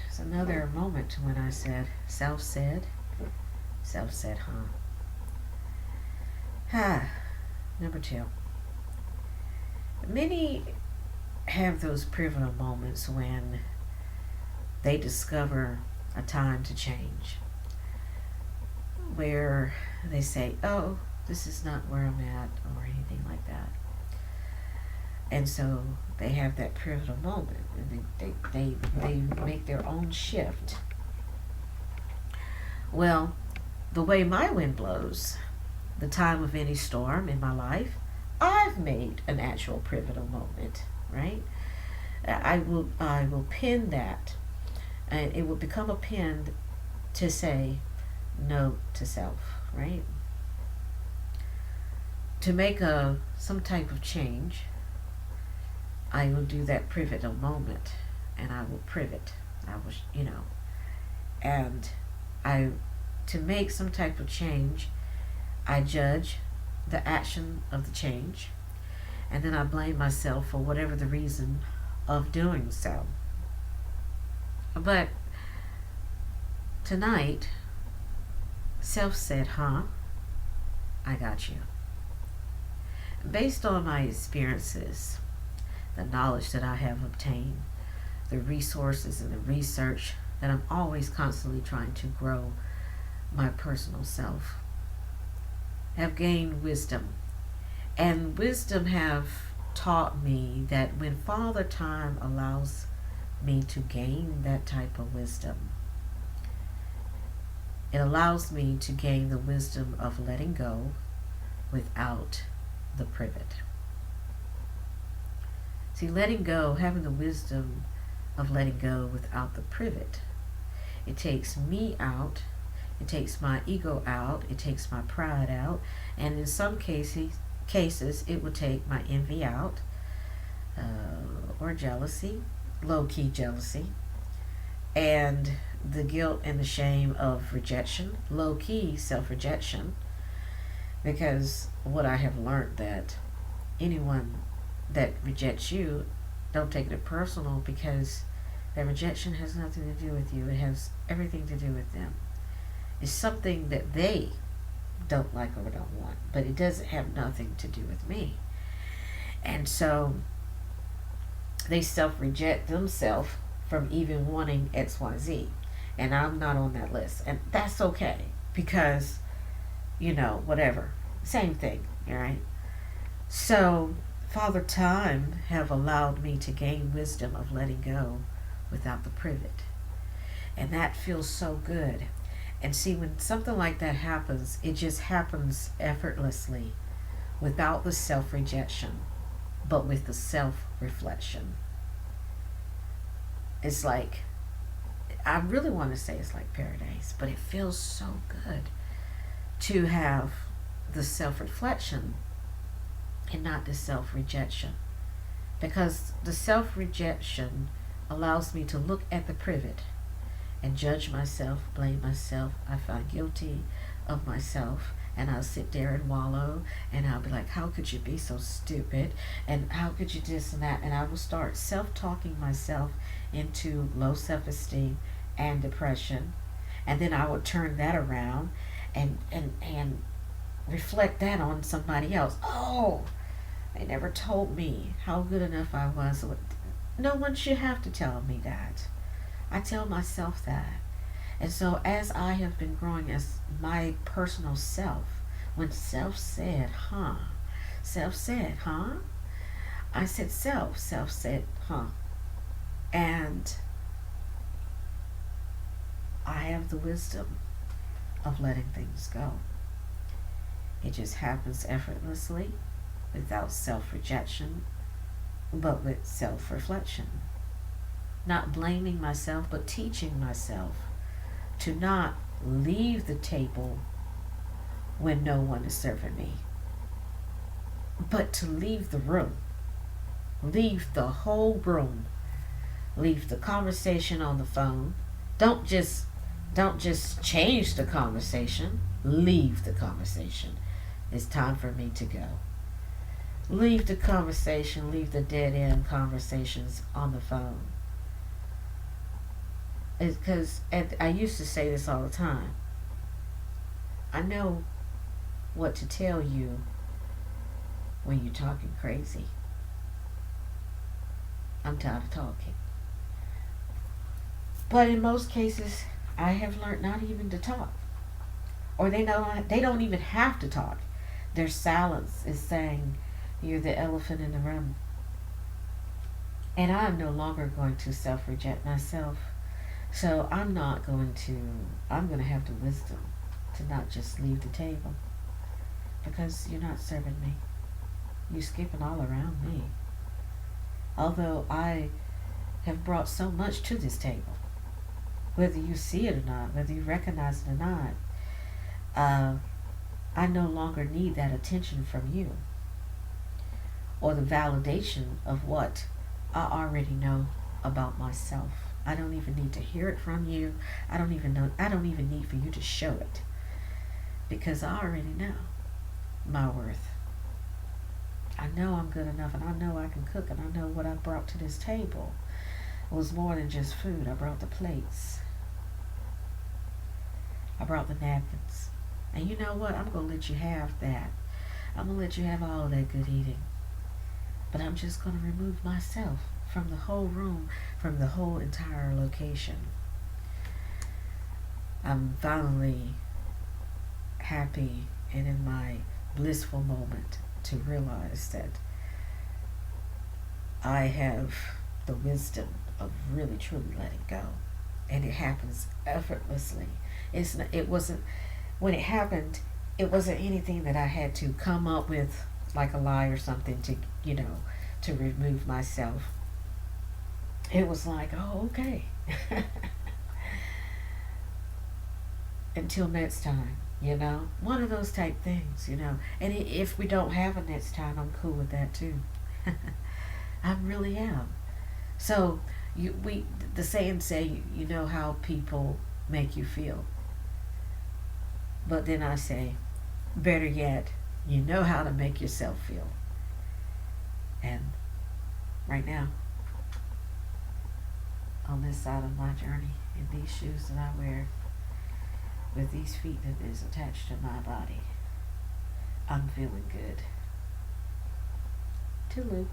It's another moment when I said, self-said, huh? Ah, number two. Many have those pivotal moments when they discover a time to change, where they say, oh, this is not where I'm at, or anything like that. And so they have that pivotal moment, and they make their own shift. Well, the way my wind blows, the time of any storm in my life, I've made an actual pivotal moment, right? I will pin that, and it will become a pin to say no to self, right? To make a some type of change, I will do that pivotal moment, and I will pivot. I will, and I to make some type of change, I judge the action of the change, and then I blame myself for whatever the reason of doing so. But tonight, self said, huh? I got you. Based on my experiences, the knowledge that I have obtained, the resources and the research that I'm always constantly trying to grow my personal self, have gained wisdom. And wisdom have taught me that when Father Time allows me to gain that type of wisdom, it allows me to gain the wisdom of letting go without the privet. See, letting go, having the wisdom of letting go without the privet, it takes me out, it takes my ego out, it takes my pride out, and in some cases it will take my envy out, or jealousy, low-key jealousy, and the guilt and the shame of rejection, low-key self-rejection, because what I have learned that anyone that rejects you, don't take it personal, because that rejection has nothing to do with you. It has everything to do with them. It's something that they don't like or don't want, but it doesn't have nothing to do with me. And so they self-reject themselves from even wanting XYZ. And I'm not on that list. And that's okay, because, whatever. Same thing, all right? So Father Time have allowed me to gain wisdom of letting go without the privet. And that feels so good. And see, when something like that happens, it just happens effortlessly, without the self-rejection, but with the self-reflection. It's like, I really want to say it's like paradise, but it feels so good to have the self-reflection and not the self-rejection. Because the self-rejection allows me to look at the privet and judge myself, blame myself. I find guilty of myself, and I'll sit there and wallow, and I'll be like, how could you be so stupid, and how could you this and that, and I will start self-talking myself into low self-esteem and depression. And then I will turn that around and reflect that on somebody else. Oh, they never told me how good enough I was. No one should have to tell me that. I tell myself that. And so as I have been growing as my personal self, when self said, huh? Self said, huh? I said self said, huh? And I have the wisdom of letting things go. It just happens effortlessly, without self-rejection, but with self-reflection. Not blaming myself, but teaching myself to not leave the table when no one is serving me, but to leave the room. Leave the whole room. Leave the conversation on the phone. Don't just change the conversation. Leave the conversation. It's time for me to go. Leave the conversation, leave the dead end conversations on the phone. It's because I used to say this all the time. I know what to tell you when you're talking crazy. I'm tired of talking. But in most cases, I have learned not even to talk. Or they don't even have to talk. Their silence is saying you're the elephant in the room. And I'm no longer going to self-reject myself. So I'm going to have the wisdom to not just leave the table. Because you're not serving me. You're skipping all around me. Although I have brought so much to this table. Whether you see it or not, whether you recognize it or not, I no longer need that attention from you or the validation of what I already know about myself. I don't even need to hear it from you. I don't even need for you to show it because I already know my worth. I know I'm good enough, and I know I can cook, and I know what I brought to this table was more than just food. I brought the plates. I brought the napkins. And you know what? I'm going to let you have that. I'm going to let you have all of that good eating. But I'm just going to remove myself from the whole room, from the whole entire location. I'm finally happy and in my blissful moment to realize that I have the wisdom of really truly letting go. And it happens effortlessly. It wasn't, when it happened, it wasn't anything that I had to come up with like a lie or something to, to remove myself. It was like, oh, okay. Until next time, one of those type things, and if we don't have a next time, I'm cool with that too. I really am. So the saying say, you know how people make you feel. But then I say, better yet, you know how to make yourself feel. And right now, on this side of my journey, in these shoes that I wear, with these feet that is attached to my body, I'm feeling good. Toodle.